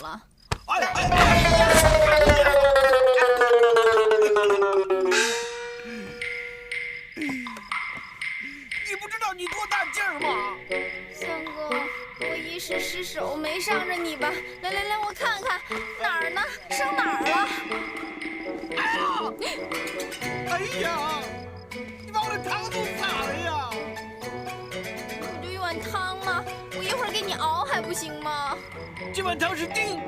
了。你不知道你多大劲儿吗？相公，我一时失手，没伤着你吧？来，我看看哪儿呢？伤哪儿了？哎呀！你把我的汤都洒了呀！不就一碗汤吗？我一会儿给你熬还不行吗？这碗汤是定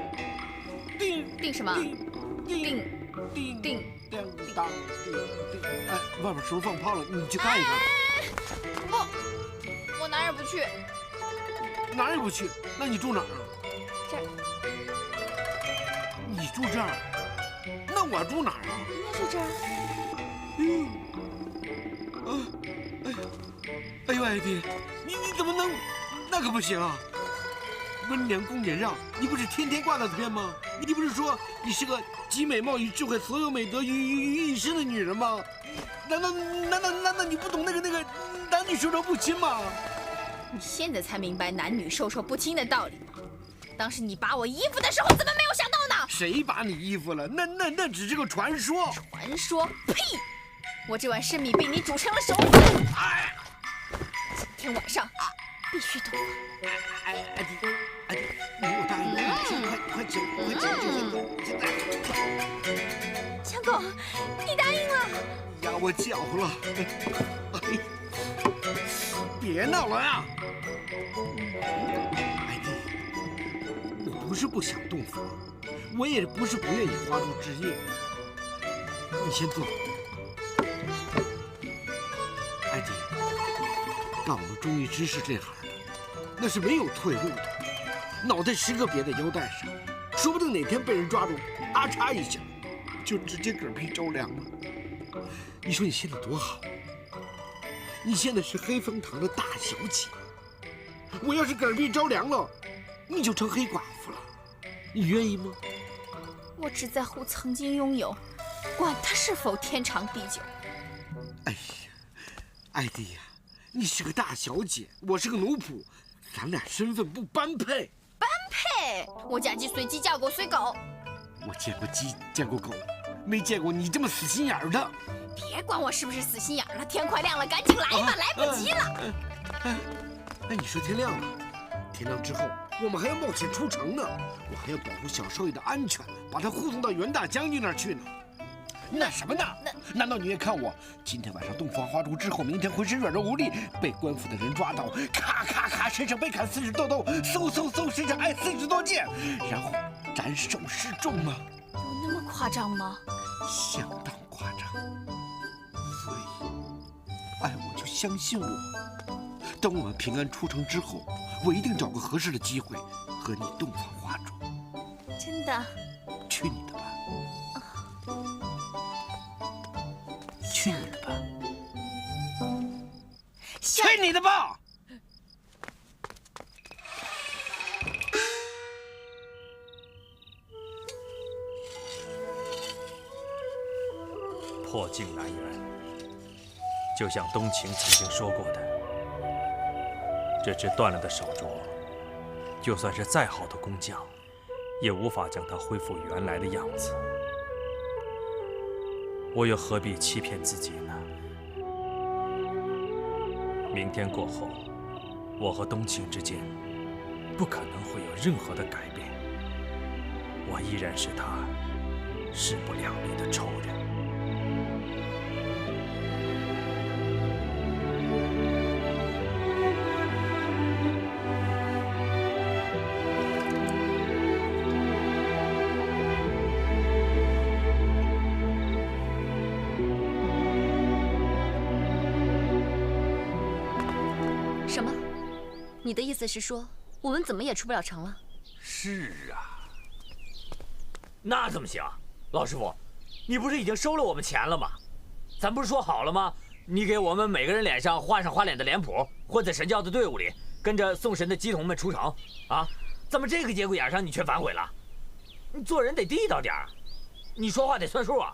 什么？哎，外边是不是放炮了？你去看一看。不，我哪儿也不去。哪儿也不去？那你住哪儿啊？这儿。你住这儿？那我住哪儿啊？那是这儿。哎呦，爱弟，你怎么能？那可不行啊！温良恭俭让，你不是天天挂在嘴边吗？你不是说你是个集美貌与智慧所有美德于一身的女人吗？难道你不懂那个男女授受不亲吗？你现在才明白男女授受不亲的道理吗？当时你拔我衣服的时候，怎么没有想到呢？谁拔你衣服了？那只是个传说。传说？呸！我这碗生米被你煮成了熟饭。今天晚上必须动。爱弟，你有答应快请，现在。相公，你答应了。压我脚了。别闹了呀！爱弟，我不是不想洞房，我也不是不愿意花烛之夜。你先坐。爱弟，干我们中医知识这行的，那是没有退路的，脑袋时刻别在腰带上，说不定哪天被人抓住，咔嚓一下，就直接嗝屁着凉了。你说你现在多好？你现在是黑风堂的大小姐，我要是嗝屁着凉了，你就成黑寡妇了，你愿意吗？我只在乎曾经拥有，管它是否天长地久。哎呀，爱弟呀，你是个大小姐，我是个奴仆，咱俩身份不般配。般配？我嫁鸡随鸡，嫁狗随狗。我见过鸡，见过狗，没见过你这么死心眼儿的。别管我是不是死心眼儿了，天快亮了，赶紧来吧，来不及了。哎，你说天亮了，天亮之后我们还要冒险出城呢，我还要保护小少爷的安全，把他护送到袁大将军那儿去呢。那什么呢？难道你也看我今天晚上洞房花烛之后，明天浑身软弱无力，被官府的人抓到，咔咔咔身上被砍40多刀，嗖身上挨40多剑，然后斩首示众吗？有那么夸张吗？相当夸张。所以，我就相信我。等我们平安出城之后，我一定找个合适的机会和你洞房花烛。真的？去你的吧！去你的吧！去你的吧！破镜难圆，就像冬晴曾经说过的，这只断了的手镯，就算是再好的工匠，也无法将它恢复原来的样子。我又何必欺骗自己呢？明天过后，我和冬晴之间不可能会有任何的改变，我依然是他势不两立的仇人。什么？你的意思是说，我们怎么也出不了城了？是啊，那怎么行？老师傅，你不是已经收了我们钱了吗？咱不是说好了吗？你给我们每个人脸上画上花脸的脸谱，混在神教的队伍里，跟着送神的鸡童们出城啊？怎么这个节骨眼上你却反悔了？你做人得地道点儿，你说话得算数啊！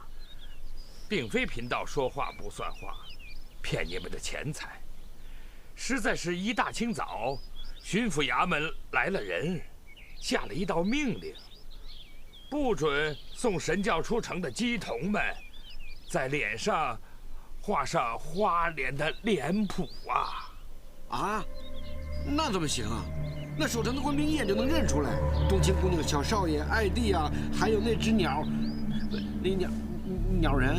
并非贫道说话不算话，骗你们的钱财。实在是一大清早，巡抚衙门来了人，下了一道命令，不准送神教出城的鸡童们在脸上画上花脸的脸谱啊！啊，那怎么行啊？那守城的官兵一眼就能认出来，东清姑娘、小少爷、爱弟啊，还有那只鸟，那鸟人。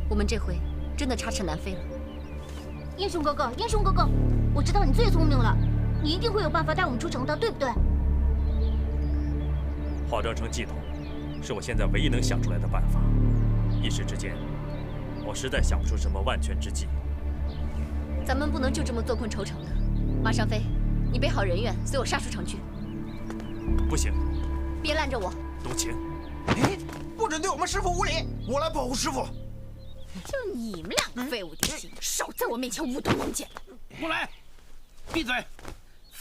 我们这回真的插翅难飞了。英雄哥哥，英雄哥哥，我知道你最聪明了，你一定会有办法带我们出城的，对不对？化妆成鸡童，是我现在唯一能想出来的办法。一时之间，我实在想不出什么万全之计。咱们不能就这么坐困愁城的。马尚飞，你备好人员，随我杀出城去。不行，别拦着我。冬晴，不准对我们师傅无礼，我来保护师傅。就你们两个废物嫡系，少在我面前舞动弓箭！过来，闭嘴！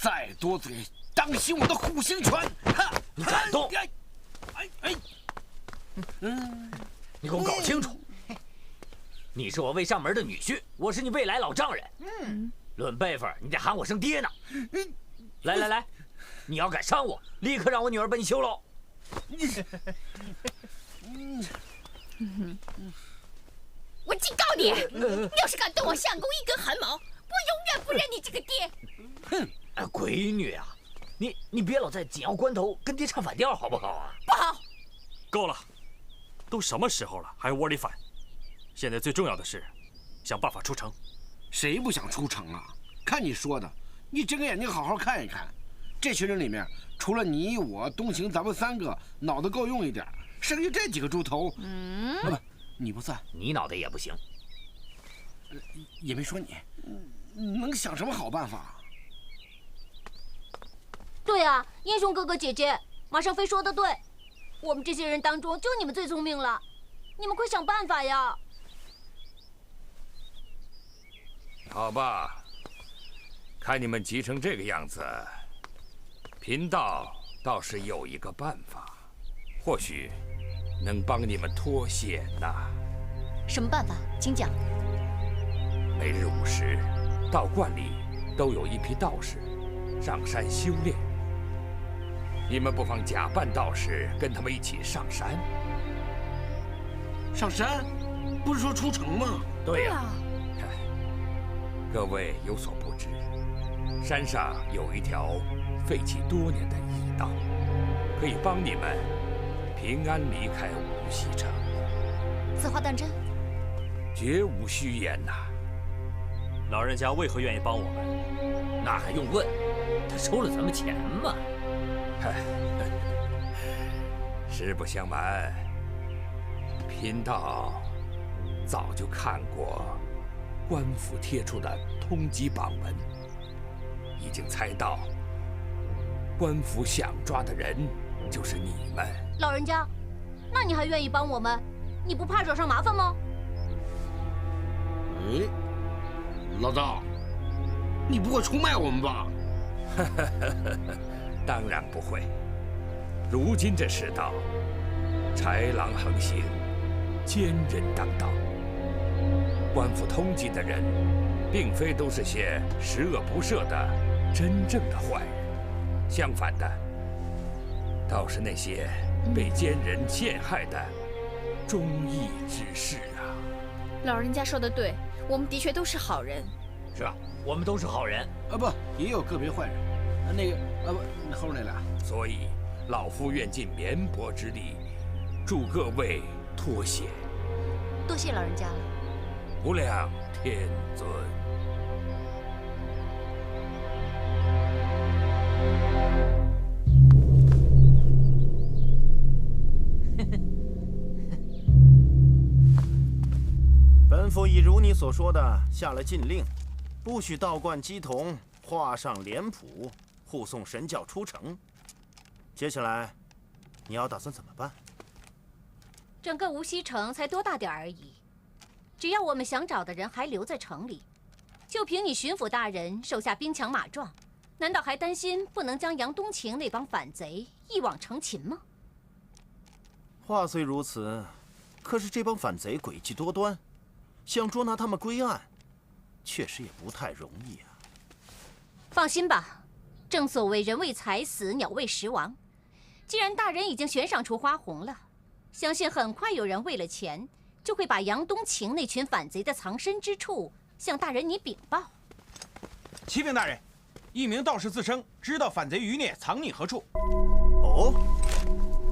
再多嘴，当心我的虎形拳！你敢动？哎！你给我搞清楚，你是我未上门的女婿，我是你未来老丈人。论辈分，你得喊我声爹呢。来，你要敢伤我，立刻让我女儿把你休喽！我警告你，你要是敢动我相公一根汗毛，我永远不认你这个爹！哼，闺女啊，你别老在紧要关头跟爹唱反调，好不好啊？不好！够了，都什么时候了，还窝里反？现在最重要的是，想办法出城。谁不想出城啊？看你说的，你睁个眼睛好好看一看，这群人里面，除了你我东行，咱们三个脑子够用一点，剩下这几个猪头，不，你不算，你脑袋也不行。也没说你，能想什么好办法？对啊，英雄哥哥姐姐，马尚飞说的对，我们这些人当中就你们最聪明了，你们快想办法呀！好吧，看你们急成这个样子，贫道倒是有一个办法，或许能帮你们脱险呐。什么办法？请讲。每日午时，道观里都有一批道士上山修炼。你们不妨假扮道士，跟他们一起上山。上山？不是说出城吗？对呀。各位有所不知，山上有一条废弃多年的驿道，可以帮你们平安离开无锡城。此话当真？绝无虚言呐。老人家为何愿意帮我们？那还用问？他收了咱们钱嘛。实不相瞒，贫道早就看过官府贴出的通缉榜文，已经猜到官府想抓的人就是你们。老人家，那你还愿意帮我们？你不怕惹上麻烦吗？哎，老大，你不会出卖我们吧？当然不会。如今这世道，豺狼横行，奸人当道。官府通缉的人，并非都是些十恶不赦的真正的坏人，相反的，倒是那些被奸人陷害的忠义之士啊。老人家说的对，我们的确都是好人。是啊，我们都是好人。不，也有个别坏人。那个，不，后面那俩。所以，老夫愿尽绵薄之力，助各位脱险。多谢老人家了。无量天尊。本府已如你所说的下了禁令，不许道观鸡童画上脸谱，护送神教出城。接下来，你要打算怎么办？整个无锡城才多大点而已。只要我们想找的人还留在城里，就凭你巡抚大人手下兵强马壮，难道还担心不能将杨冬晴那帮反贼一网成擒吗？话虽如此，可是这帮反贼诡计多端，想捉拿他们归案，确实也不太容易啊。放心吧，正所谓人为财死，鸟为食亡。既然大人已经悬赏出花红了，相信很快有人为了钱，就会把杨冬晴那群反贼的藏身之处向大人你禀报。启禀大人，一名道士自称知道反贼余孽藏匿何处。哦，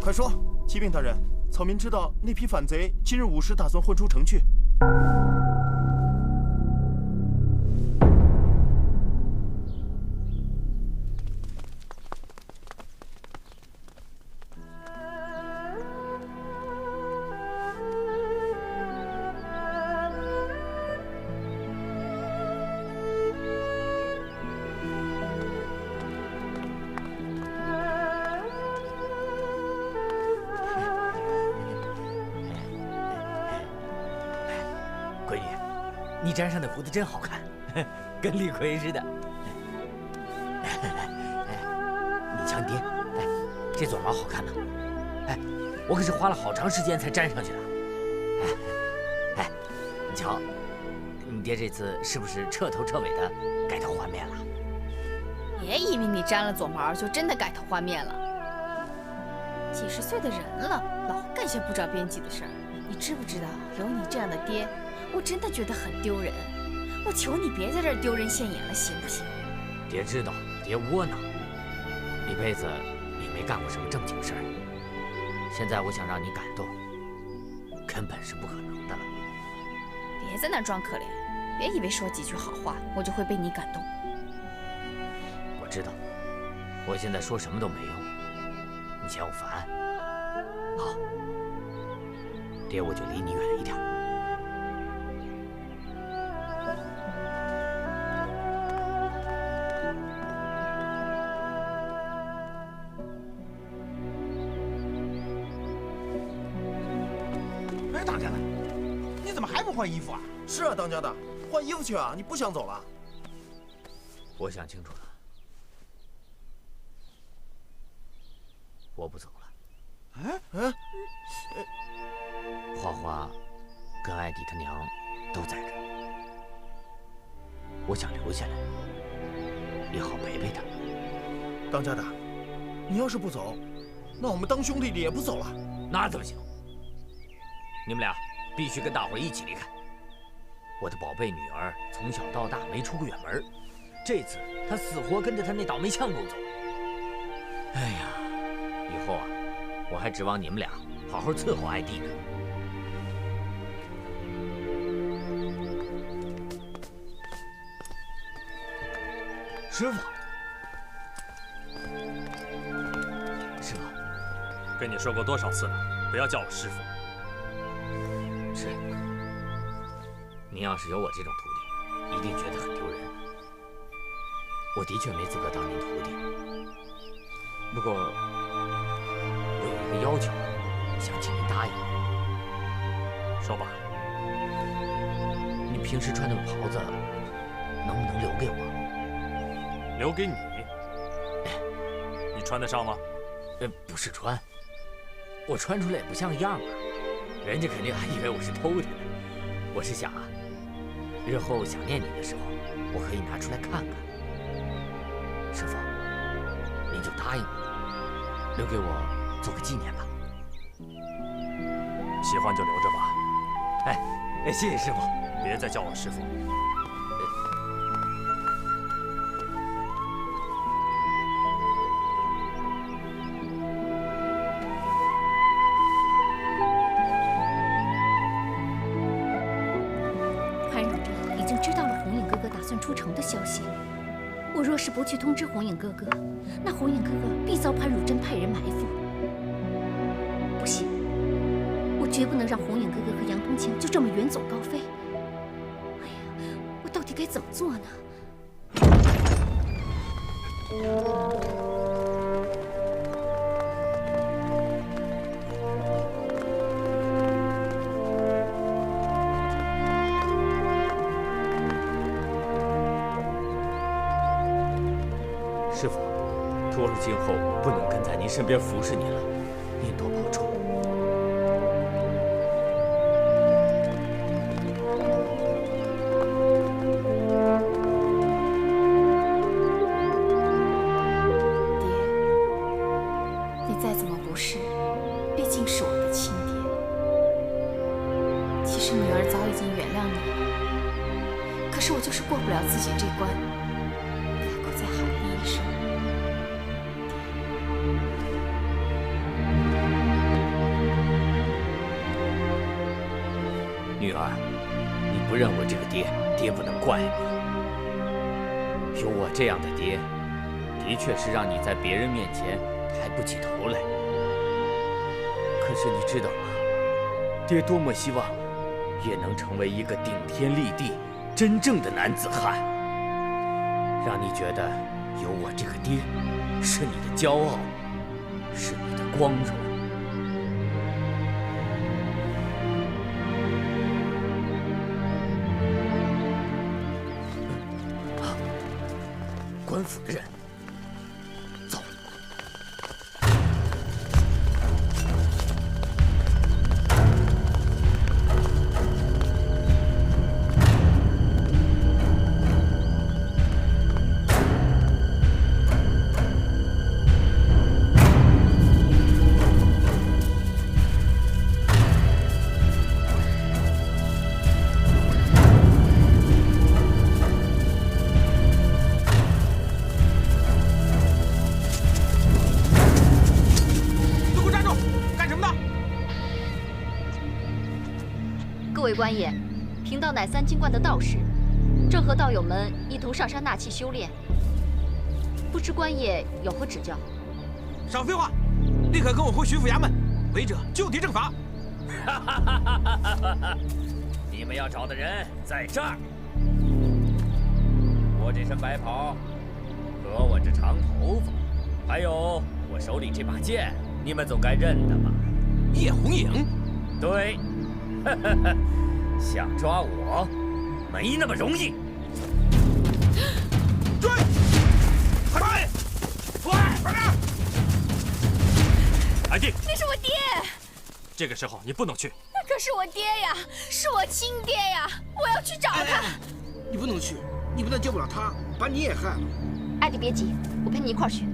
快说，启禀大人，草民知道那批反贼今日午时打算混出城去。闺女，你粘上的胡子真好看，跟李逵似的。你瞧你爹，这撮毛好看吗？我可是花了好长时间才粘上去的。你瞧，你爹这次是不是彻头彻尾的改头换面了？别以为你粘了撮毛就真的改头换面了。几十岁的人了，老干些不着边际的事儿，你知不知道？有你这样的爹，我真的觉得很丢人。我求你别在这儿丢人现眼了，行不行？爹知道，爹窝囊，一辈子也没干过什么正经事儿。现在我想让你感动，根本是不可能的了。别在那儿装可怜，别以为说几句好话我就会被你感动。我知道，我现在说什么都没用，你嫌我烦。好，爹我就离你远一点。哎，当家的，你怎么还不换衣服啊？是啊，当家的，换衣服去啊！你不想走了？我想清楚了，我不走了。花花跟艾迪他娘都在这儿，我想留下来，也好陪陪他。当家的，你要是不走，那我们当兄弟的也不走了。那怎么行？你们俩必须跟大伙一起离开。我的宝贝女儿从小到大没出过远门，这次她死活跟着她那倒霉相公走。哎呀，以后啊，我还指望你们俩好好伺候艾迪呢。师傅，师傅，跟你说过多少次了，不要叫我师傅。是，您要是有我这种徒弟，一定觉得很丢人。我的确没资格当您徒弟，不过我有一个要求，想请您答应。说吧。你平时穿的袍子，能不能留给我？留给你？你穿得上吗？不是穿，我穿出来也不像样啊，人家肯定还以为我是偷的呢。我是想啊，日后想念你的时候，我可以拿出来看看。师傅，您就答应我，留给我做个纪念吧。喜欢就留着吧。谢谢师傅，别再叫我师傅。潘汝真已经知道了红影哥哥打算出城的消息。我若是不去通知红影哥哥，那红影哥哥必遭潘汝真派人埋伏。不行，我绝不能让红影哥哥和杨冬晴就这么远走高飞。哎呀，我到底该怎么做呢？师傅，托儿今后不能跟在您身边服侍您了，您多保重。竟是我的亲爹。其实女儿早已经原谅你了，可是我就是过不了自己这关，开口再喊你一声女儿，你不认我这个爹，爹不能怪你。有我这样的爹，的确是让你在别人面前抬不起头来。可是你知道吗？爹多么希望也能成为一个顶天立地、真正的男子汉，让你觉得有我这个爹是你的骄傲，是你的光荣。官府的人，走。各位官爷，贫道乃三清观的道士，正和道友们一同上山纳气修炼，不知官爷有何指教？少废话，立刻跟我回巡抚衙门，违者就地正法。你们要找的人在这儿。我这身白袍，和我这长头发，还有我手里这把剑，你们总该认得吧？叶红影，对。想抓我，没那么容易。追！快！快点！安定！那是我爹。这个时候你不能去。那可是我爹呀，是我亲爹呀！我要去找他。你不能去，你不但救不了他，把你也害了。艾迪，别急，我陪你一块儿去。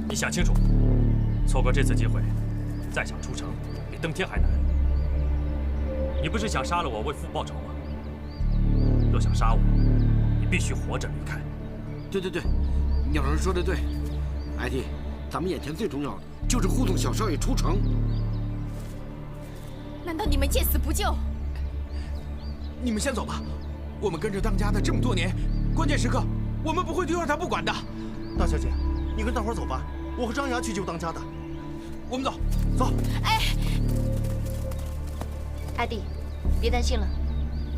你想清楚，错过这次机会，再想出城，比登天还难。你不是想杀了我为父报仇吗？若想杀我，你必须活着离开。对，鸟人说的对，艾迪，咱们眼前最重要的就是护送小少爷出城。难道你们见死不救？你们先走吧，我们跟着当家的这么多年，关键时刻我们不会丢下他不管的。大小姐，你跟大伙走吧，我和张牙去救当家的。我们走，走。哎，艾迪，别担心了，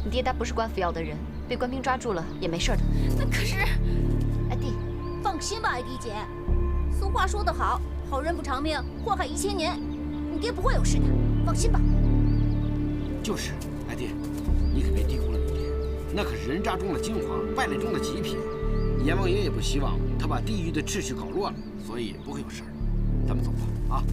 你爹他不是官府要的人，被官兵抓住了也没事的。那可是，艾迪，放心吧，艾迪姐。俗话说得好，好人不长命，祸害1000年。你爹不会有事的，放心吧。就是，艾迪，你可别低估了你爹，那可是人渣中的精华，败类中的极品。阎王爷也不希望他把地狱的秩序搞乱了，所以不会有事儿。咱们走吧，啊。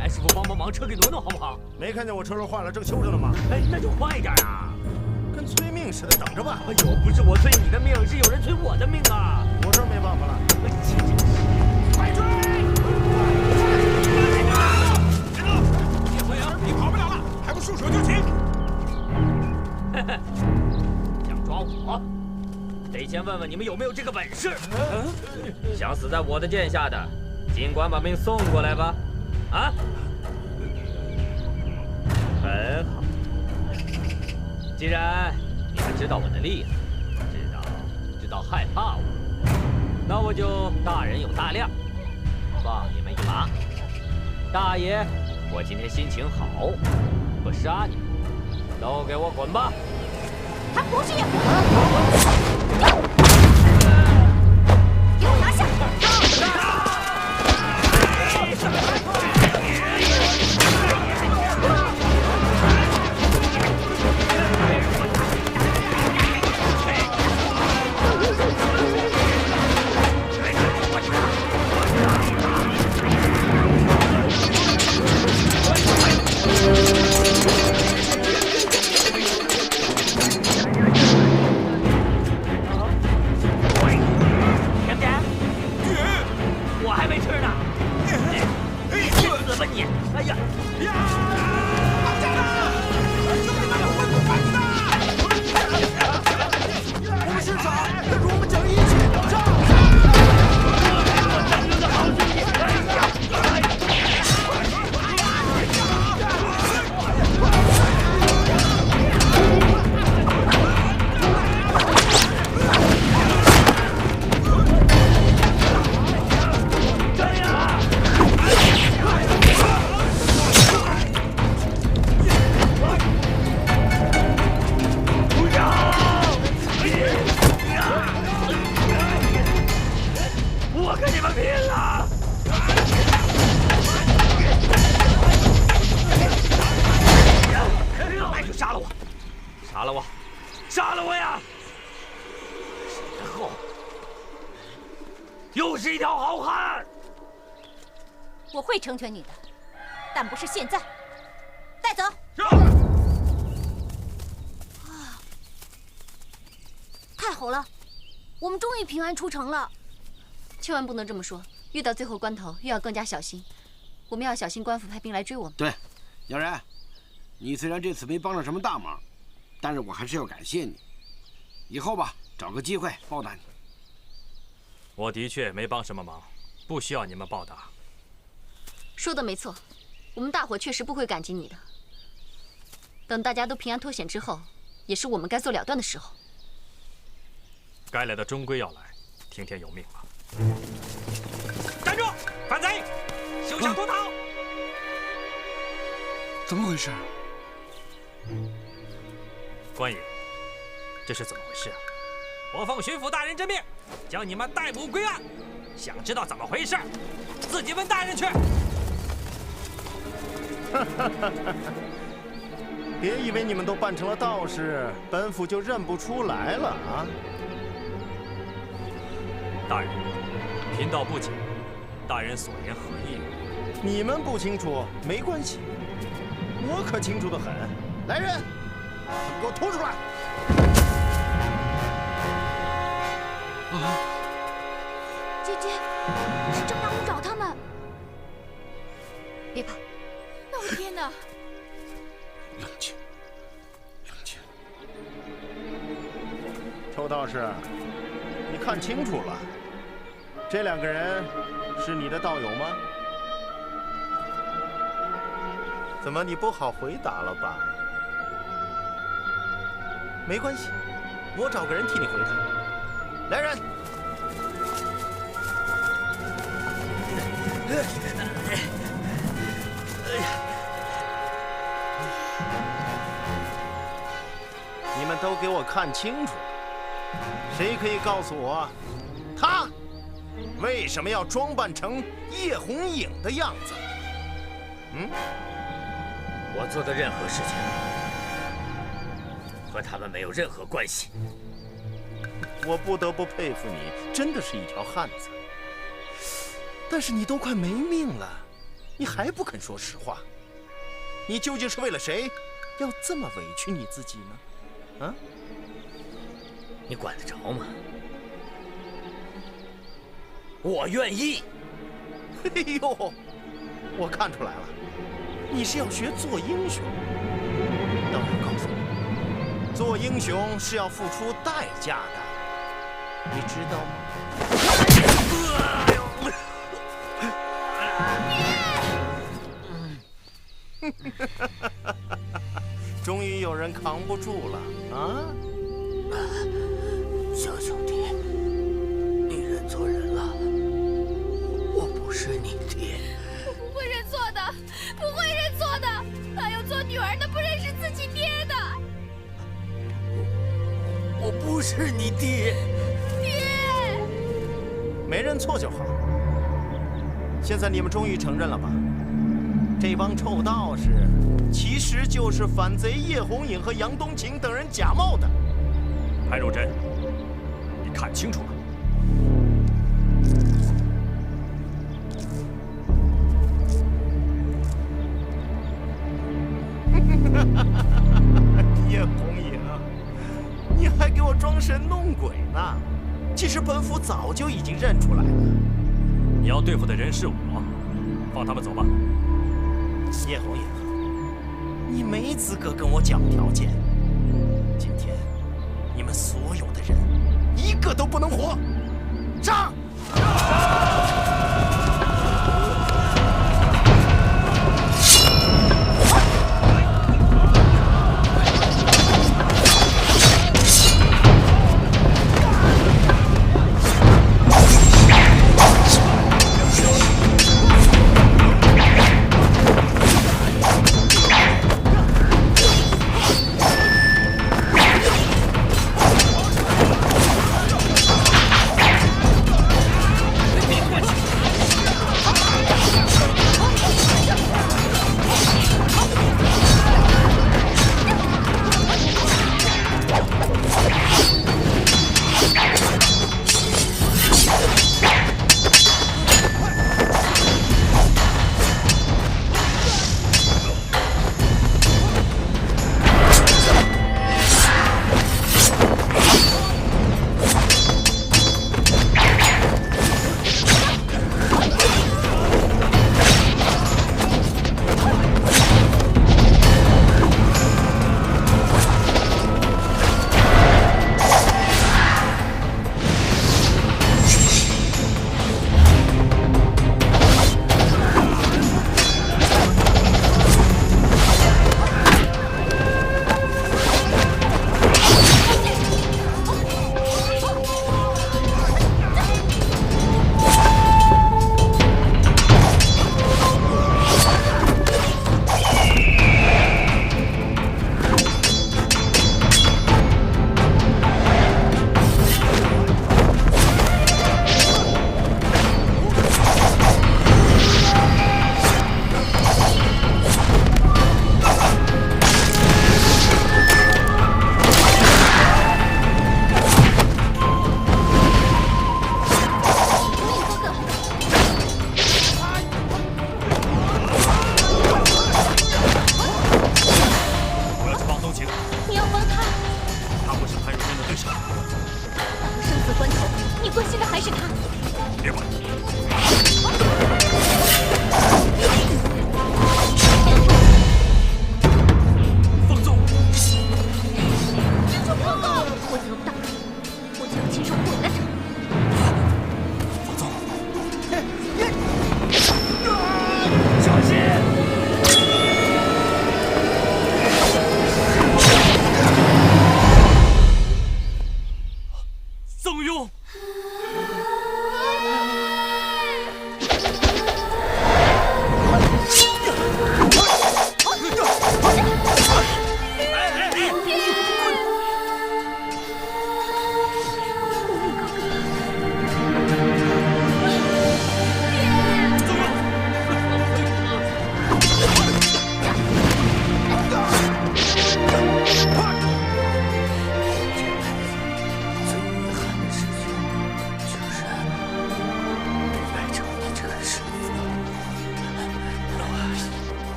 哎，师傅帮忙，车给挪挪好不好？没看见我车轮坏了，正修着呢吗？哎，那就快一点啊！跟催命似的，等着吧。哎呦，不是我催你的命，是有人催我的命啊！我这没办法了。快追！叶红影，你跑不了了，还不束手就擒！想抓我，得先问问你们有没有这个本事。想死在我的剑下的，尽管把命送过来吧。啊，很好。既然你们知道我的厉害，知道害怕我，那我就大人有大量，放你们一马。大爷，我今天心情好，不杀你们，都给我滚吧！他不是叶红影，给我拿下！吧你！哎呀！我们是傻，跟着我们讲义气，上！我跟你们拼了！那就杀了我，杀了我，杀了我呀！然后又是一条好汉。我会成全你的，但不是现在。带走。太好了，我们终于平安出城了。千万不能这么说，越到最后关头，越要更加小心。我们要小心官府派兵来追我们。对，杨然，你虽然这次没帮上什么大忙，但是我还是要感谢你。以后吧，找个机会报答你。我的确没帮什么忙，不需要你们报答。说的没错，我们大伙确实不会感激你的。等大家都平安脱险之后，也是我们该做了断的时候。该来的终归要来，听天由命吧。站住！反贼！休想脱逃！怎么回事？官爷，这是怎么回事啊？我奉巡抚大人之命，将你们逮捕归案。想知道怎么回事，自己问大人去。别以为你们都扮成了道士，本府就认不出来了啊！大人，贫道不解，大人所言何意？你们不清楚没关系，我可清楚得很。来人，给我拖出来！姐姐，是郑大武找他们。别怕。那我天哪！冷静，冷静。臭道士，你看清楚了，这两个人是你的道友吗？怎么你不好回答了吧？没关系，我找个人替你回答。来人！你们都给我看清楚了，谁可以告诉我，他为什么要装扮成叶红影的样子？我做的任何事情和他们没有任何关系。我不得不佩服你，真的是一条汉子。但是你都快没命了，你还不肯说实话。你究竟是为了谁，要这么委屈你自己呢？啊？你管得着吗？我愿意。哎呦，我看出来了，你是要学做英雄。但我告诉你，做英雄是要付出代价的，你知道吗？终于有人扛不住了啊！小兄弟，你认错人了，我不是你爹。我不会认错的，不会认错的。哪有做女儿的不认识自己爹的？我不是你爹。爹，没认错就好。现在你们终于承认了吧？这帮臭道士其实就是反贼叶红影和杨冬晴等人假冒的。潘如真，你看清楚了。叶红影，你还给我装神弄鬼呢！其实本府早就已经认出来了。你要对付的人是我，放他们走吧。叶红影，你没资格跟我讲条件。今天你们所有的人，一个都不能活！上！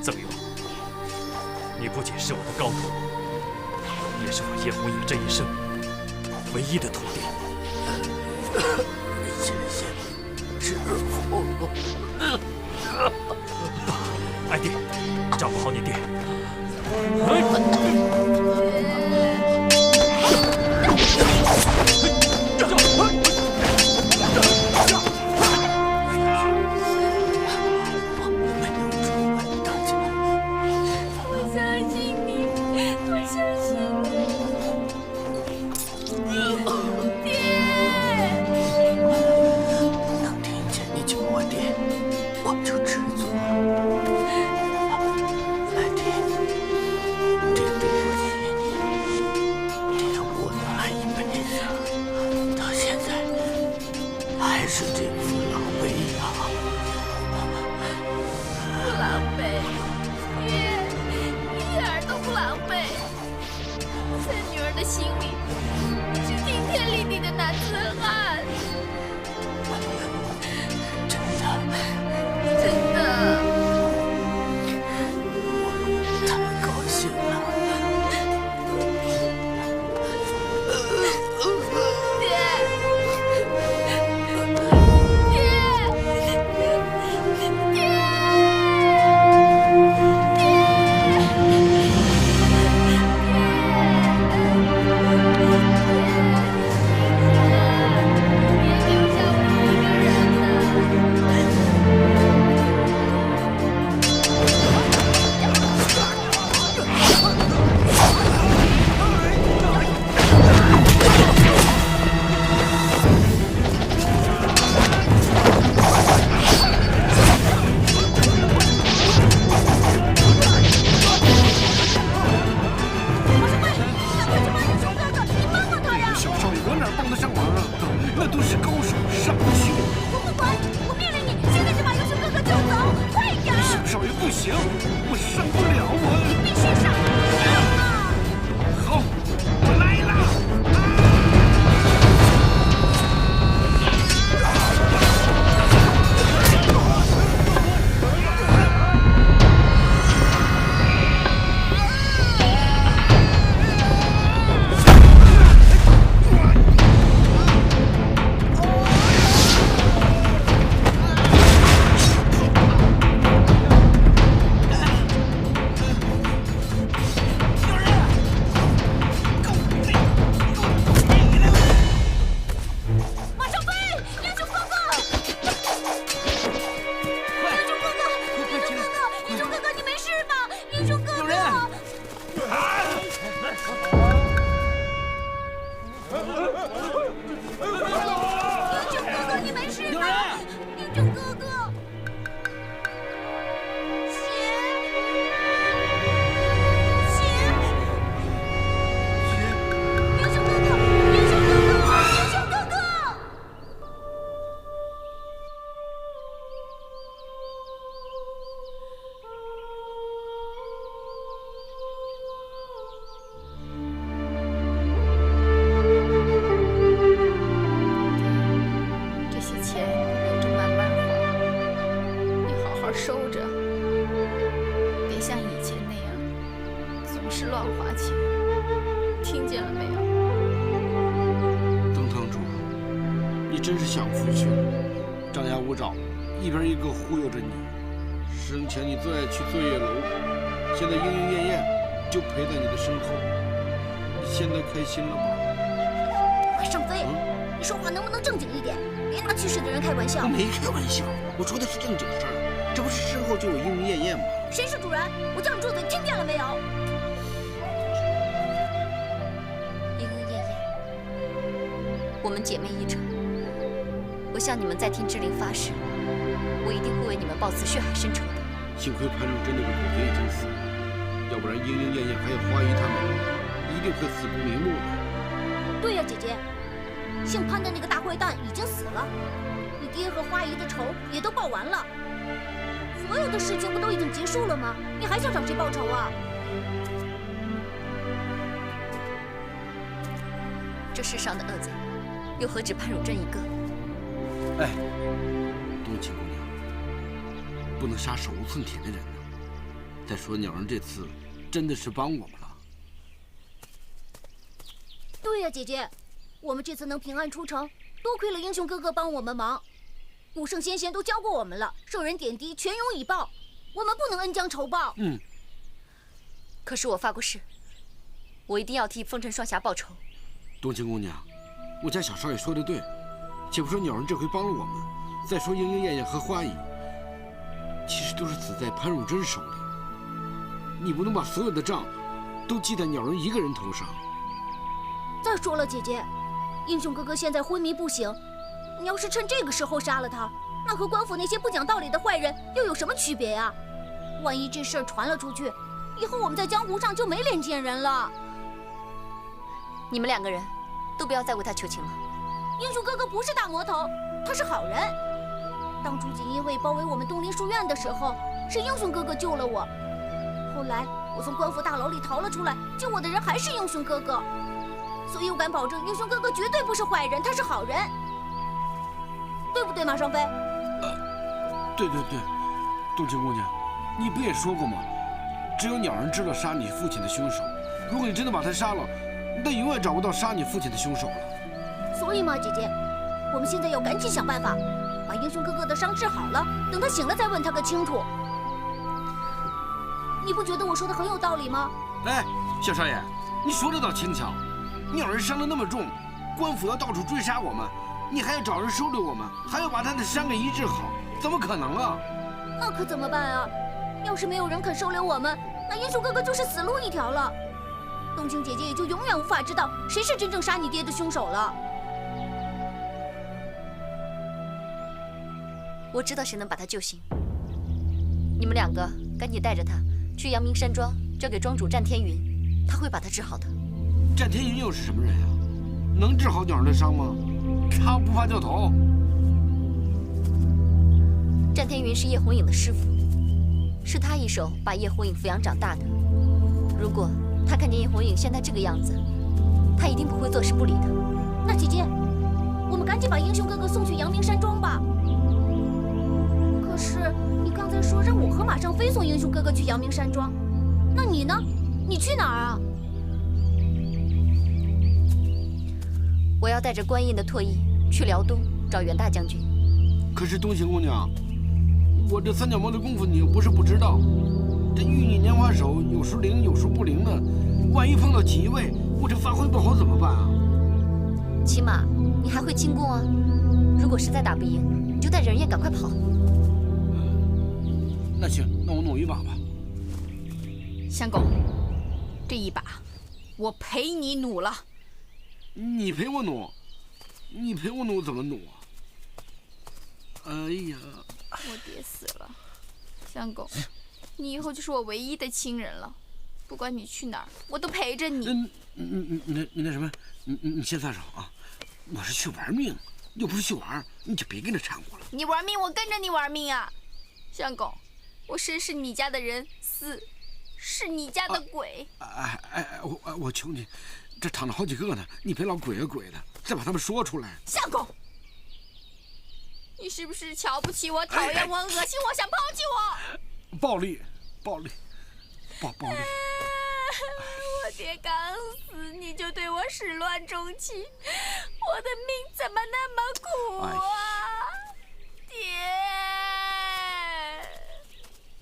曾勇，你不仅是我的高徒，也是我叶红影这一生唯一的徒弟。谢谢师父。爱弟，照顾好你爹。爹。英雄哥哥，真是享福去了，张牙舞爪，一边一个忽悠着你。生前你最爱去醉月楼，现在莺莺燕燕就陪在你的身后。你现在开心了吧？马尚飞，你说话能不能正经一点？别拿去世的人开玩笑。我没开玩笑，我说的是正经事儿。这不是身后就有莺莺燕燕吗？谁是主人？我叫你住嘴，听见了没有？莺莺燕燕，我们姐妹一场。我向你们在天之灵发誓，我一定会为你们报此血海深仇的。幸亏潘汝真那个狗贼已经死了，要不然莺莺燕燕还有花姨他们，一定会死不瞑目的。对呀，姐姐，姓潘的那个大坏蛋已经死了，你爹和花姨的仇也都报完了，所有的事情不都已经结束了吗？你还想找谁报仇啊？这世上的恶贼，又何止潘汝真一个？哎，冬青姑娘，不能杀手无寸铁的人呢。再说鸟人这次真的是帮我们了。对呀，姐姐，我们这次能平安出城，多亏了英雄哥哥帮我们忙。古圣先贤都教过我们了，受人点滴，全勇以报。我们不能恩将仇报。可是我发过誓，我一定要替风尘双侠报仇。冬青姑娘，我家小少爷说的对。且不说鸟人这回帮了我们，再说莺莺燕燕和花姨，其实都是死在潘汝真手里。你不能把所有的账都记在鸟人一个人头上。再说了，姐姐，英雄哥哥现在昏迷不醒，你要是趁这个时候杀了他，那和官府那些不讲道理的坏人又有什么区别呀？万一这事儿传了出去，以后我们在江湖上就没脸见人了。你们两个人都不要再为他求情了。英雄哥哥不是大魔头，他是好人。当初锦衣卫包围我们东林书院的时候，是英雄哥哥救了我。后来我从官府大牢里逃了出来，救我的人还是英雄哥哥。所以我敢保证，英雄哥哥绝对不是坏人，他是好人。对不对，马双飞？对，冬青姑娘，你不也说过吗？只有鸟人知道杀你父亲的凶手。如果你真的把他杀了，那永远找不到杀你父亲的凶手了。所以嘛，姐姐，我们现在要赶紧想办法，把英雄哥哥的伤治好了，等他醒了再问他个清楚。你不觉得我说的很有道理吗？哎，小少爷，你说的倒轻巧。鸟人伤得那么重，官府要到处追杀我们，你还要找人收留我们，还要把他的伤给医治好，怎么可能啊？那可怎么办啊？要是没有人肯收留我们，那英雄哥哥就是死路一条了。冬青姐姐也就永远无法知道谁是真正杀你爹的凶手了。我知道谁能把他救醒。你们两个赶紧带着他去阳明山庄，交给庄主战天云，他会把他治好的。战天云又是什么人啊？能治好鸟人的伤吗？他不怕掉头？战天云是叶红影的师傅，是他一手把叶红影抚养长大的。如果他看见叶红影现在这个样子，他一定不会坐视不理的。那姐姐，我们赶紧把英雄哥哥送去阳明山庄吧。可是你刚才说让我和马尚飞送英雄哥哥去阳明山庄，那你呢？你去哪儿啊？我要带着官印的唾液去辽东找袁大将军。可是冬青姑娘，我这三脚猫的功夫你又不是不知道，这玉女拈花手有时灵有时不灵的，万一碰到锦衣卫，我这发挥不好怎么办啊？起码你还会轻功啊！如果实在打不赢，你就带着人也赶快跑。那行，那我努一把吧。相公，这一把我陪你努了。你陪我努？你陪我努怎么努啊？哎呀，我爹死了，相公，你以后就是我唯一的亲人了。不管你去哪儿，我都陪着你。那什么，你先放手啊！我是去玩命，又不是去玩，你就别跟着掺和了。你玩命，我跟着你玩命啊！相公，我生是你家的人，死是你家的鬼。我求你，这躺着好几个呢，你别老鬼啊鬼的，再把他们说出来。相公，你是不是瞧不起我、讨厌我、恶心我、想抛弃我？暴力。我爹刚死，你就对我始乱终弃，我的命怎么那么苦啊！爹，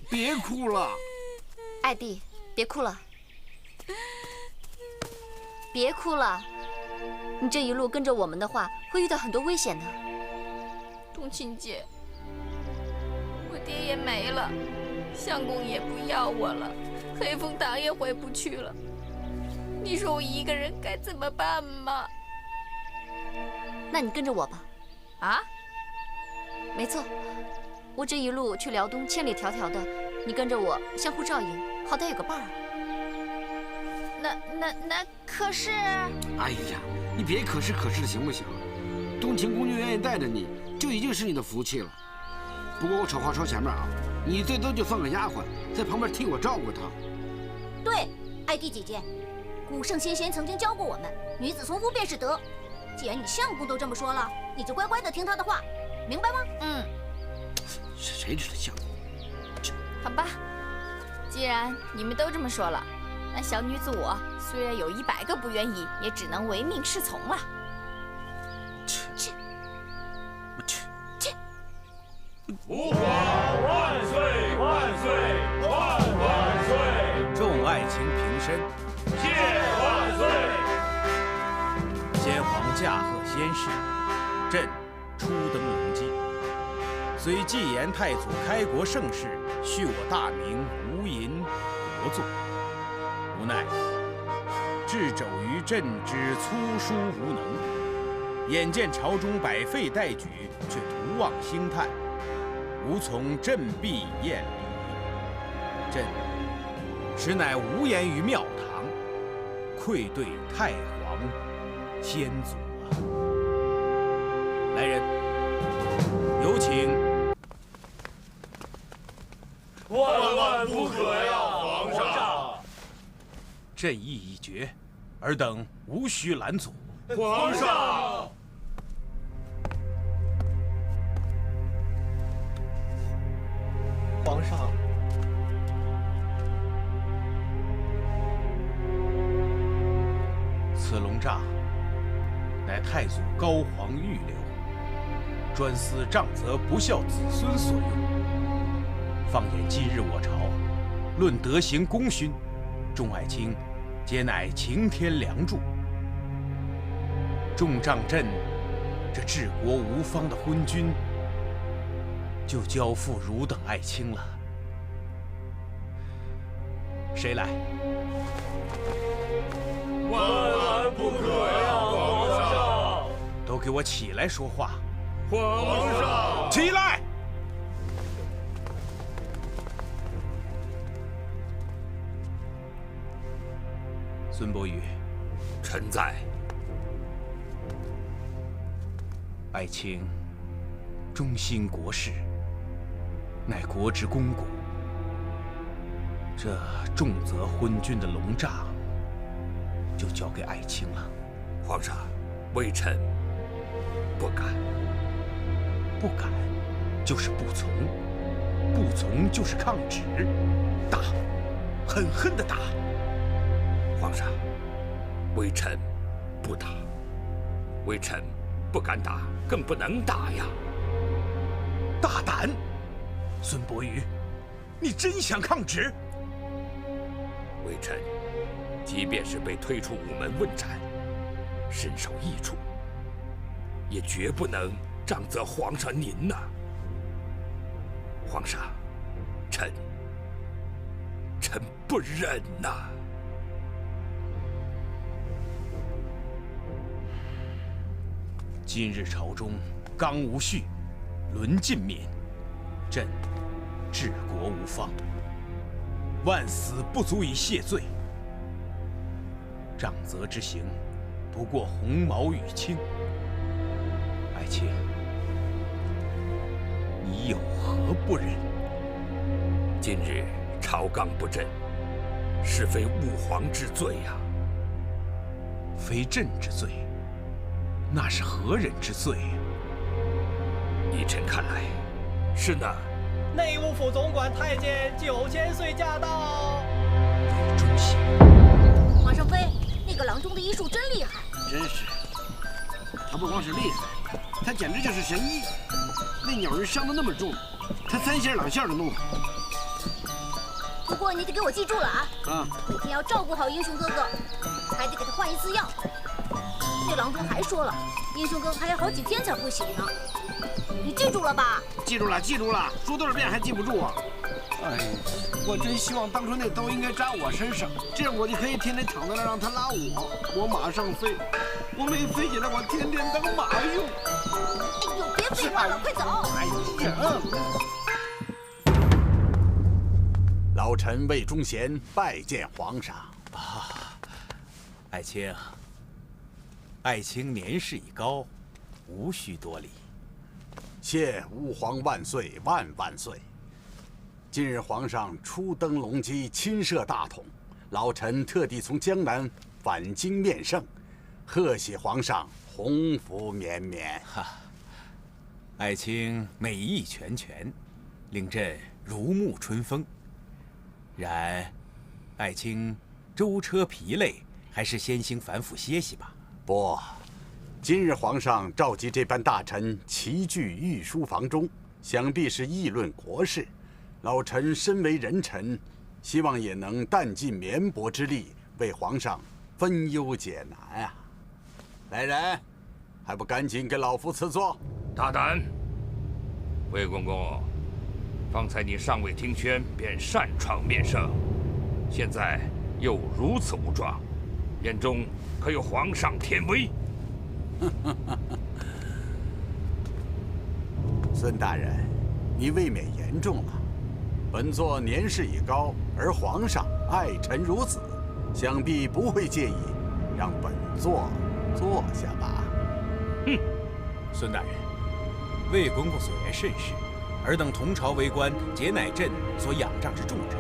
别哭了，爱弟，别哭了，别哭了。你这一路跟着我们的话，会遇到很多危险的。冬青姐，我爹也没了，相公也不要我了，黑风党也回不去了。你说我一个人该怎么办吗？那你跟着我吧。啊？没错，我这一路去辽东千里迢迢的，你跟着我相互照应，好歹有个伴儿。那可是……哎呀，你别可是的行不行？冬青公主愿意带着你，就已经是你的福气了。不过我丑话说前面啊，你最多就算个丫鬟，在旁边替我照顾她。对，爱弟姐姐，古圣先贤曾经教过我们，女子从夫便是德。既然你相公都这么说了，你就乖乖的听他的话，明白吗？嗯。谁知道相公？好吧，既然你们都这么说了，那小女子我虽然有100个不愿意，也只能唯命是从了。吾皇万岁万岁万岁！众爱卿平身，谢万岁！先皇驾鹤仙逝，朕初登龙基，虽既言太祖开国盛世，续我大明无垠国祚，无奈掣肘于朕之粗疏无能，眼见朝中百废待举，却徒望兴叹，无从振臂厌离。朕实乃无言于庙堂，愧对太皇先祖啊！来人，有请。万万不可呀，皇上！朕意已决，尔等无需拦阻。皇上！皇上，此龙栅乃太祖高皇御留，专司杖责不孝子孙所用。放眼今日我朝，论德行功勋，众爱卿皆乃擎天梁柱。重杖朕这治国无方的昏君，就交付汝等爱卿了。谁来？万万不可呀，皇上！都给我起来说话！皇上，起来！孙伯宇，臣在。爱卿忠心国事，乃国之肱骨。这重责昏君的龙栅，就交给爱卿了。皇上，微臣不敢。不敢，就是不从；不从就是抗旨。打，狠狠地打。皇上，微臣不打。微臣不敢打，更不能打呀！大胆，孙伯宇，你真想抗旨？微臣即便是被推出午门问斩，身受异处，也绝不能杖责皇上您呐！皇上，臣不忍呐！今日朝中刚无序，沦尽灭，朕治国无方，万死不足以谢罪。杖责之刑，不过鸿毛羽轻。爱卿，你有何不忍？今日朝纲不振，是非误皇之罪呀。非朕之罪，那是何人之罪呀？依臣看来，是那内务府总管太监9000岁驾到。魏忠贤，马上飞，那个郎中的医术真厉害。真是，他不光是厉害，他简直就是神医。那鸟人伤得那么重，他3下2下的弄好。不过你得给我记住了啊！啊，每天要照顾好英雄哥哥，还得给他换1次药。那郎中还说了，英雄哥哥还要好几天才会醒呢。你记住了吧？记住了，记住了。说多少遍还记不住啊？哎，我真希望当初那刀应该扎我身上，这样我就可以天天躺在那让他拉我，我马上飞。我没飞起来，我天天当马用。哎呦，别废话了，快走！哎呀！老臣魏忠贤拜见皇上。爱卿，爱卿年事已高，无需多礼。谢吾皇万岁万万岁！今日皇上初登龙基，亲摄大统，老臣特地从江南返京面圣，贺喜皇上鸿福绵绵。哈，爱卿美意全全，令朕如沐春风。然，爱卿舟车疲累，还是先行反府歇息吧。不，今日皇上召集这般大臣齐聚御书房中，想必是议论国事。老臣身为人臣，希望也能弹尽绵薄之力，为皇上分忧解难啊！来人，还不赶紧给老夫赐座！大胆！魏公公，方才你尚未听宣，便擅闯面圣，现在又如此无状，眼中可有皇上天威？孙大人，你未免言重了。本座年事已高，而皇上爱臣如子，想必不会介意让本座坐下吧？哼，孙大人，魏公公所言甚是。尔等同朝为官，皆乃朕所仰仗之重臣，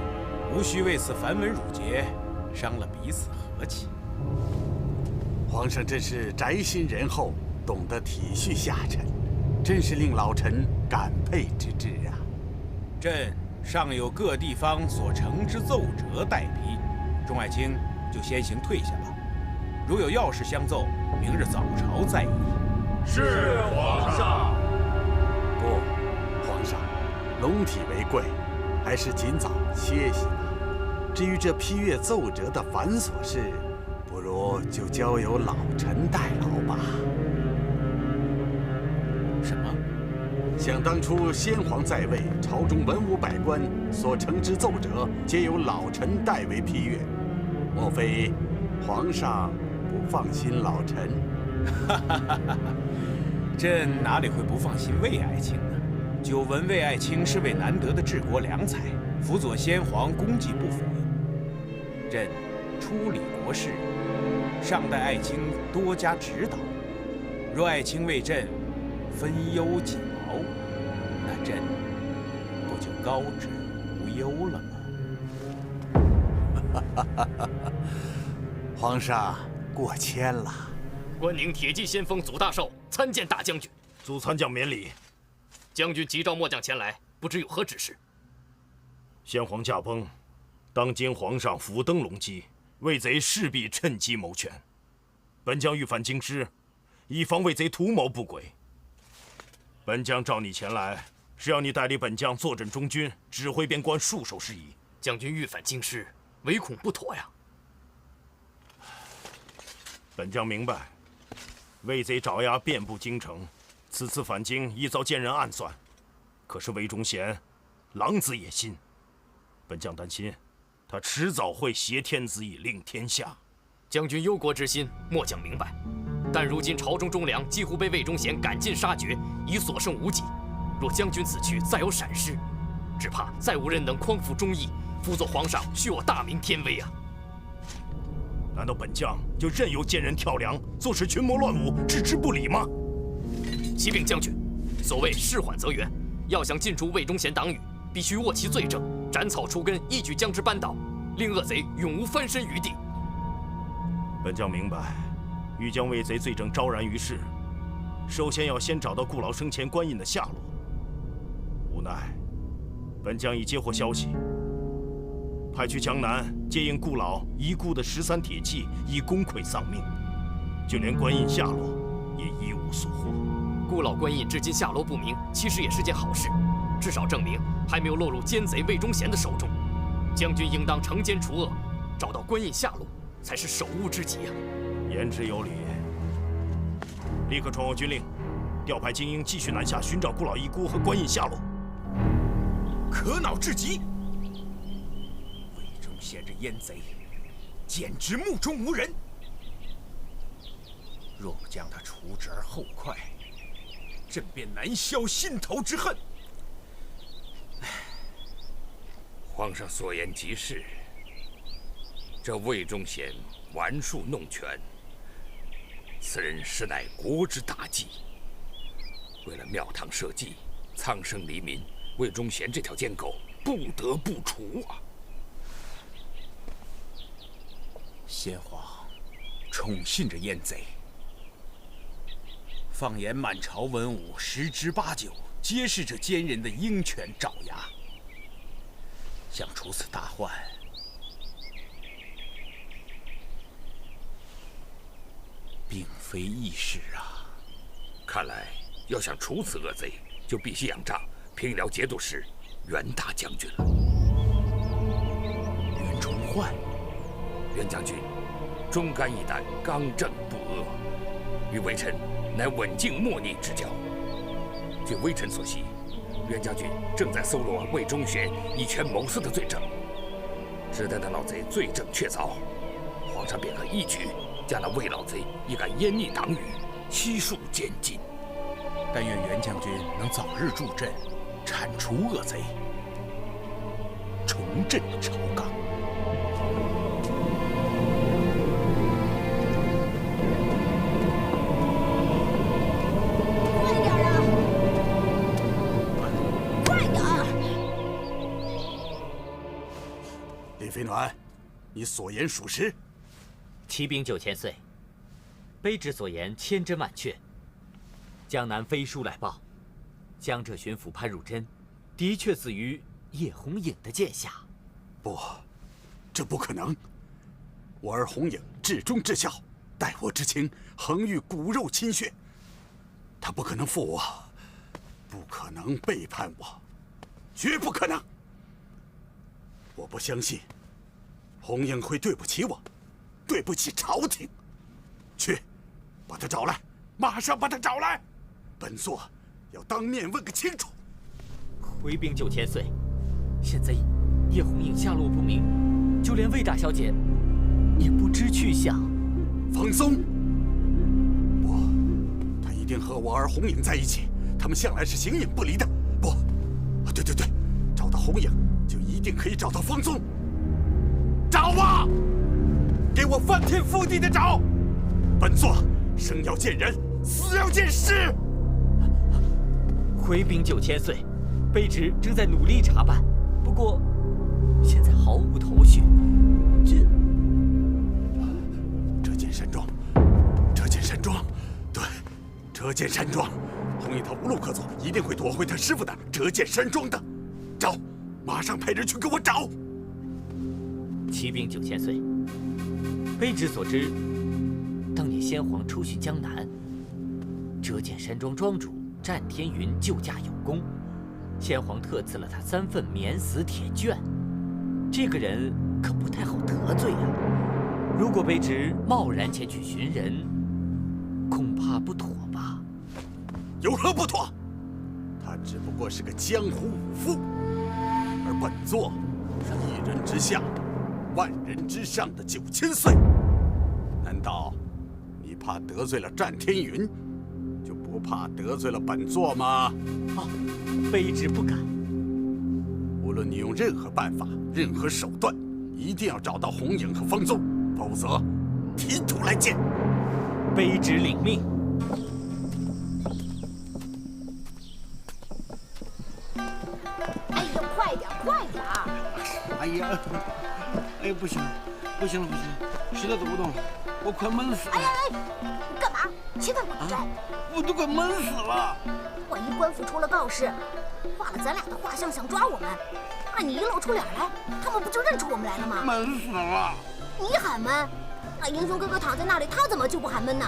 无需为此繁文缛节，伤了彼此和气。皇上真是宅心仁厚，懂得体恤下臣，真是令老臣感佩之至啊！朕尚有各地方所呈之奏折待批，众爱卿就先行退下吧。如有要事相奏，明日早朝再议。是皇上。不，皇上，龙体为贵，还是尽早歇息吧。至于这批阅奏折的繁琐事，不如就交由老臣代劳吧。什么？想当初先皇在位，朝中文武百官所呈之奏折，皆由老臣代为批阅。莫非皇上不放心老臣？朕哪里会不放心魏爱卿呢？久闻魏爱卿是位难得的治国良才，辅佐先皇功绩不菲。朕处理国事，尚待爱卿多加指导。若爱卿为朕分忧解劳，那朕不就高枕无忧了吗？皇上过谦了。关宁铁骑先锋祖大寿参见大将军。祖参将免礼。将军急召末将前来，不知有何指示？先皇驾崩，当今皇上甫登龙基，魏贼势必趁机谋权。本将欲返京师，以防魏贼图谋不轨。本将召你前来，是要你代理本将坐镇中军，指挥边关戍守事宜。将军欲返京师，唯恐不妥呀。本将明白，魏贼爪牙遍布京城，此次返京亦遭奸人暗算。可是魏忠贤，狼子野心，本将担心，他迟早会挟天子以令天下。将军忧国之心，末将明白。但如今朝中忠良几乎被魏忠贤赶尽杀绝，已所剩无几。若将军此去再有闪失，只怕再无人能匡扶忠义，辅佐皇上，续我大明天威啊！难道本将就任由奸人跳梁，坐视群魔乱舞，置之不理吗？启禀将军，所谓事缓则圆，要想尽除魏忠贤党羽，必须握其罪证，斩草除根，一举将之扳倒，令恶贼永无翻身余地。本将明白，欲将魏贼罪证昭然于世，首先要先找到顾老生前官印的下落。无奈，本将已接获消息，派去江南接应顾老遗孤的13铁骑已功溃丧命，就连官印下落也一无所获。顾老官印至今下落不明，其实也是件好事，至少证明还没有落入奸贼魏忠贤的手中。将军应当惩奸除恶，找到官印下落，才是首务之急啊！言之有理。立刻传我军令，调派精英继续南下寻找顾老遗孤和官印下落。可恼至极！魏忠贤这阉贼，简直目中无人。若不将他除之而后快，朕便难消心头之恨。皇上所言极是。这魏忠贤玩术弄权，此人实乃国之大忌。为了庙堂社稷、苍生黎民，魏忠贤这条奸狗不得不除啊！先皇宠信这阉贼，放眼满朝文武，10之8九皆是这奸人的鹰犬爪牙。想除此大患，并非易事啊！看来要想除此恶贼，就必须仰仗平辽节度使袁大将军了。袁崇焕，袁将军忠肝义胆，刚正不阿，与微臣乃稳静默逆之交。据微臣所悉，袁将军正在搜罗魏忠贤以权谋私的罪证，只待那老贼罪证确凿，皇上便可一举将那魏老贼一敢湮逆党羽，悉数监禁。但愿袁将军能早日助阵，铲除恶贼，重振朝纲。快点啊！快点儿！林飞暖，你所言属实。启禀9000岁，卑职所言千真万确。江南飞书来报，江浙巡抚潘汝贞的确死于叶红影的剑下。不，这不可能。我儿红影至忠至孝，待我之情恒遇骨肉亲血，他不可能负我，不可能背叛我，绝不可能。我不相信红影会对不起我，对不起朝廷。去，把他找来，马上把他找来，本座要当面问个清楚。回禀9000岁，现在叶红影下落不明，就连魏大小姐也不知去向。放松！不，他一定和我儿红影在一起，他们向来是形影不离的。不，对，找到红影就一定可以找到方宗。找啊！给我翻天覆地的找！本座生要见人，死要见尸。回禀9000岁，卑职正在努力查办，不过现在毫无头绪。这件山庄，对，这件山庄，红影他无路可走，一定会躲回他师傅那儿这件山庄的。找，马上派人去给我找。启禀9000岁，卑职所知，当年先皇出巡江南，折剑山庄庄主战天云救驾有功，先皇特赐了他3份免死铁券。这个人可不太好得罪啊！如果卑职贸然前去寻人，恐怕不妥吧？有何不妥？他只不过是个江湖武夫，而本座是1人之下、万人之上的9000岁。难道你怕得罪了战天云，就不不怕得罪了本座吗？卑职不敢。无论你用任何办法、任何手段，一定要找到红影和风宗，否则提土来见。卑职领命。哎呀，快点，快点！哎呀，哎，不行了，不行了，实在走不动了，我快闷死了！哎，你干嘛？千万不能摘！我都快闷死了！万一官府出了告示，画了咱俩的画像想抓我们，那你一露出脸来，他们不就认出我们来了吗？闷死了！你喊闷？那英雄哥哥躺在那里，他怎么就不喊闷呢？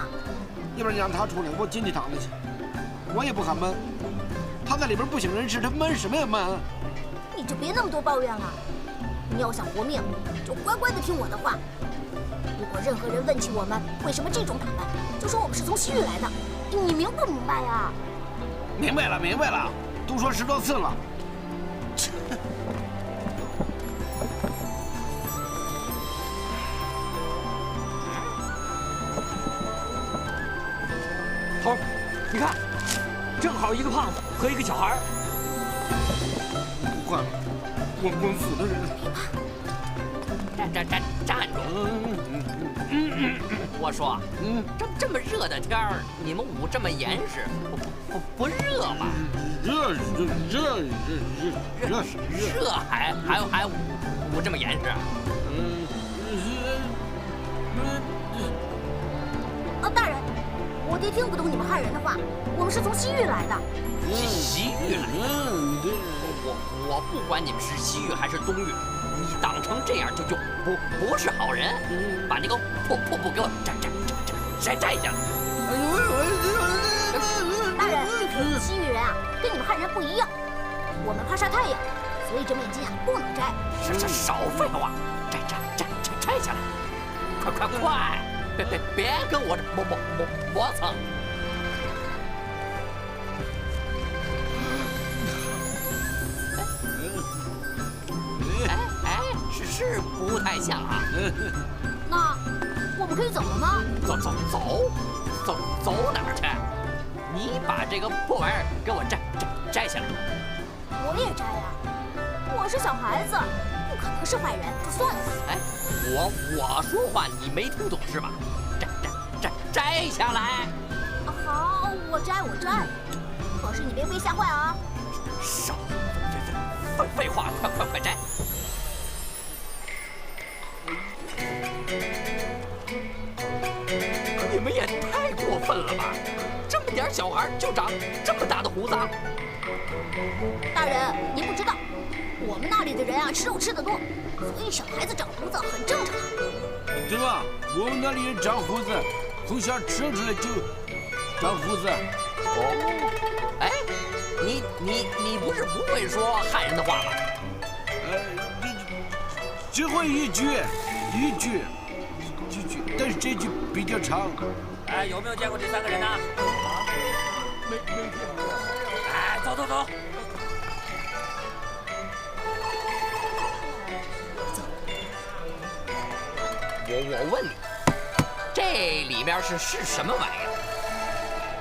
要不然你让他出来，我进去躺着去。我也不喊闷，他在里边不省人事，他闷什么呀闷？你就别那么多抱怨了。你要想活命，就乖乖的听我的话。如果任何人问起我们为什么这种打扮，就说我们是从西域来的。你明不明白呀？明白了，明白了，都说10多次了。头，你看，正好一个胖子和一个小孩。坏了，我滚死的人！站住！我说，这么热的天儿，你们舞这么严实，不热吗？热，还舞这么严实？大人，我爹听不懂你们汉人的话，我们是从西域来的。西域来的？我不管你们是西域还是东域，你挡成这样就不是好人。把那个破布给我摘下来。大人，西域人啊，跟你们汉人不一样，我们怕晒太阳，所以这面巾啊不能摘。少废话，摘下来！快！别跟我这磨蹭！是不太像啊。那我们可以走了吗？走哪儿去？你把这个破玩意儿给我摘下来。我也摘呀，我是小孩子，不可能是坏人，就算了。哎，我说话你没听懂是吧？摘下来。好，我摘。可是你别被吓坏啊！少废话，快摘！你们也太过分了吧！这么点小孩就长这么大的胡子。大人，您不知道，我们那里的人啊吃肉吃得多，所以小孩子长胡子很正常。对吧？我们那里人长胡子，从小生出来就长胡子。哎，你不是不会说汉人的话吗？只会一句，但是这句比较长。哎，有没有见过这3个人呢？没见过。哎，走。我问你，这里面是什么玩意儿？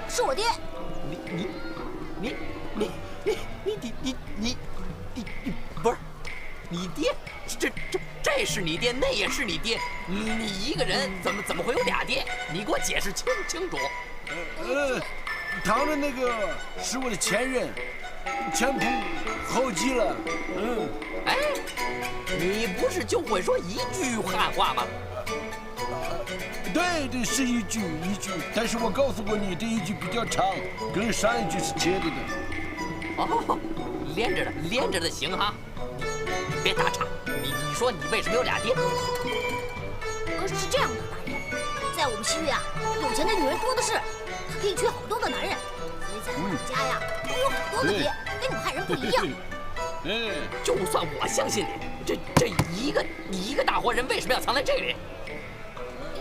是我爹。你不是你爹？这是你爹，那也是你爹，你一个人怎么会有俩爹？你给我解释清楚。躺着那个是我的前任，前仆后继了。哎，你不是就会说一句汉话吗？对，是一句，但是我告诉过你，这一句比较长，跟上一句是接着的。哦，连着的行哈，你别打岔。你说你为什么有俩爹？是这样的，大人，在我们西域啊，有钱的女人多的是，她可以娶好多个男人，所以在我们家呀，都有很多个爹，跟你们汉人不一样。就算我相信你，这一个大活人为什么要藏在这里？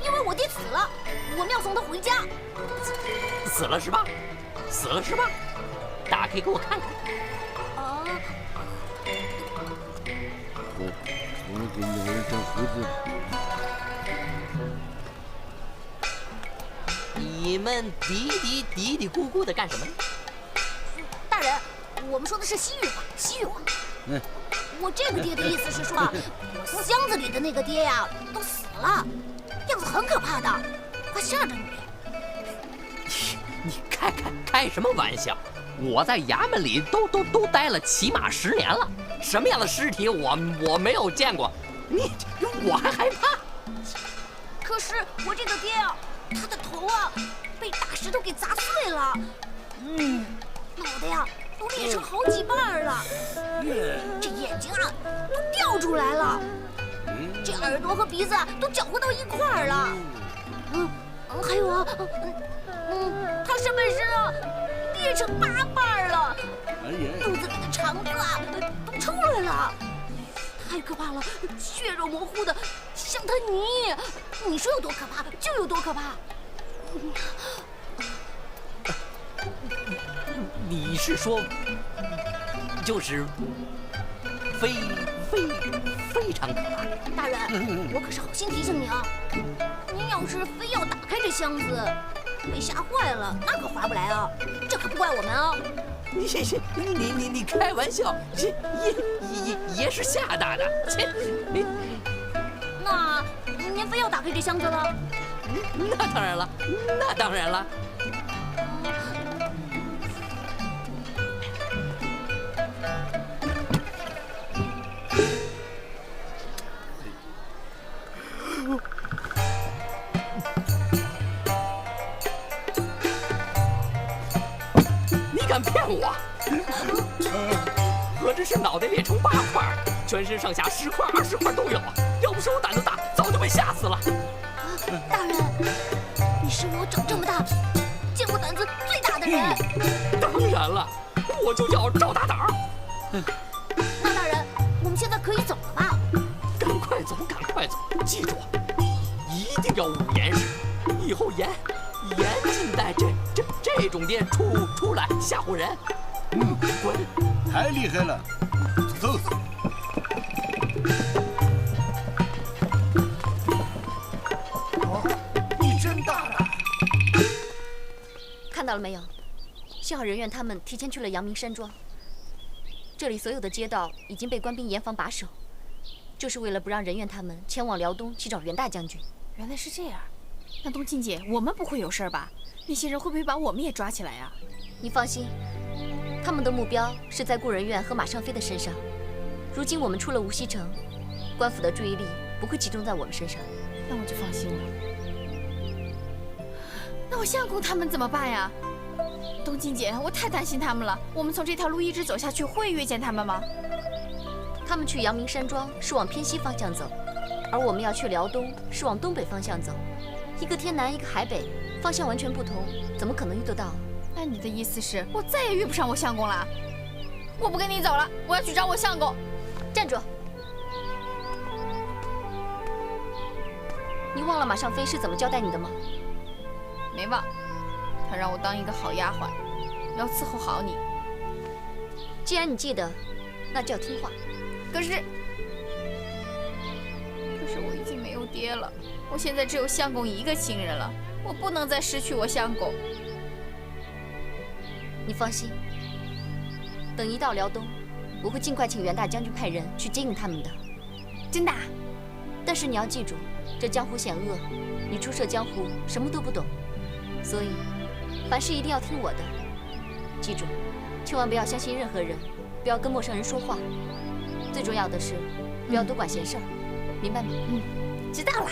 因为我爹死了，我们要送他回家。死了是吧？打开给我看看。我给女人长胡子。你们嘀嘀咕咕的干什么呢？大人，我们说的是西域话，西域话。我这个爹的意思是说，我箱子里的那个爹呀，都死了，样子很可怕的，快吓着你。你开什么玩笑？我在衙门里都待了起码10年了，什么样的尸体我没有见过，我还害怕。可是我这个爹啊，他的头啊被大石头给砸碎了，脑袋呀都裂成好几半了，这眼睛啊都掉出来了，这耳朵和鼻子啊都搅和到一块儿了，还有啊，他上半身啊裂成8瓣了，肚子里的肠子啊都出来了。太可怕了，血肉模糊的，像滩泥。你说有多可怕，就有多可怕。你是说，就是非常可怕？大人，我可是好心提醒你啊，您要是非要打开这箱子，被吓坏了，那可划不来啊。这可不怪我们啊。你开玩笑，也是吓大的。那您非要打开这箱子了？那当然了，那当然了。你敢骗我？何止是脑袋裂成8块，全身上下10块、20块都有啊！要不是我胆子大，早就被吓死了。大人，你是我长这么大见过胆子最大的人。当然了，我就叫赵大胆儿。那大人，我们现在可以走了吧？赶快走，赶快走！记住，一定要5严实，以后严禁带这种爹出来吓唬人。滚！太厉害了，走。你真大胆！看到了没有？幸好人院他们提前去了阳明山庄，这里所有的街道已经被官兵严防把守，就是为了不让人院他们前往辽东去找袁大将军。原来是这样，那冬青姐，我们不会有事吧？那些人会不会把我们也抓起来呀？你放心，他们的目标是在顾人院和马尚飞的身上。如今我们出了无锡城，官府的注意力不会集中在我们身上，那我就放心了。那我相公他们怎么办呀？冬青姐，我太担心他们了。我们从这条路一直走下去，会遇见他们吗？他们去阳明山庄是往偏西方向走，而我们要去辽东是往东北方向走，一个天南，一个海北，方向完全不同，怎么可能遇得到？那你的意思是我再也遇不上我相公了？我不跟你走了，我要去找我相公。站住！你忘了马尚飞是怎么交代你的吗？没忘，他让我当一个好丫鬟，要伺候好你。既然你记得，那就要听话。可是我已经没有爹了，我现在只有相公一个亲人了，我不能再失去我相公。你放心，等一到辽东，我会尽快请袁大将军派人去接应他们的。真的？但是你要记住，这江湖险恶，你初涉江湖，什么都不懂，所以凡事一定要听我的。记住，千万不要相信任何人，不要跟陌生人说话。最重要的是，不要多管闲事儿，明白吗？知道了。